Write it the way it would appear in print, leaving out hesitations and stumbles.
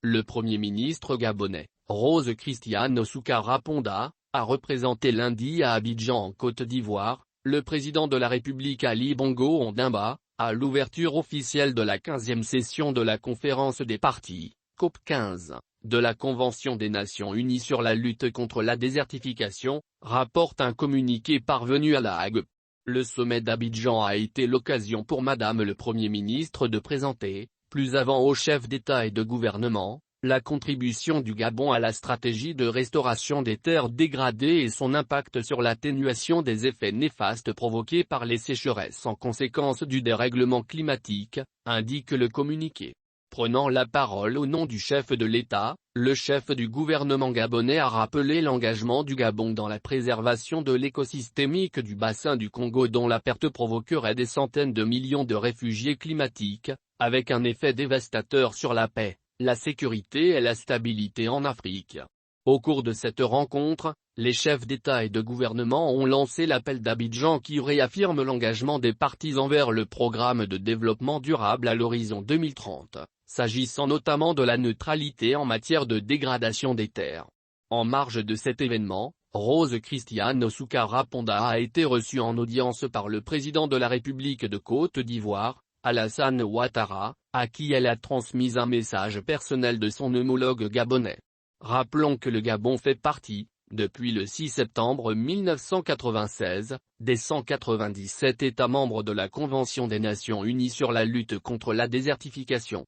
le Premier ministre gabonais, Rose Christiane Soukara Ponda, a représenté lundi à Abidjan en Côte d'Ivoire, le président de la République Ali Bongo Ondimba, à l'ouverture officielle de la 15e session de la conférence des parties, COP 15, de la Convention des Nations Unies sur la lutte contre la désertification, rapporte un communiqué parvenu à La Hague. Le sommet d'Abidjan a été l'occasion pour Madame le Premier ministre de présenter, plus avant aux chefs d'État et de gouvernement, la contribution du Gabon à la stratégie de restauration des terres dégradées et son impact sur l'atténuation des effets néfastes provoqués par les sécheresses en conséquence du dérèglement climatique, indique le communiqué. Prenant la parole au nom du chef de l'État, le chef du gouvernement gabonais a rappelé l'engagement du Gabon dans la préservation de l'écosystémique du bassin du Congo dont la perte provoquerait des centaines de millions de réfugiés climatiques, avec un effet dévastateur sur la paix, la sécurité et la stabilité en Afrique. Au cours de cette rencontre, les chefs d'État et de gouvernement ont lancé l'appel d'Abidjan qui réaffirme l'engagement des parties envers le programme de développement durable à l'horizon 2030, s'agissant notamment de la neutralité en matière de dégradation des terres. En marge de cet événement, Rose Christiane Soukara Ponda a été reçue en audience par le président de la République de Côte d'Ivoire, Alassane Ouattara, à qui elle a transmis un message personnel de son homologue gabonais. Rappelons que le Gabon fait partie, depuis le 6 septembre 1996, des 197 États membres de la Convention des Nations Unies sur la lutte contre la désertification.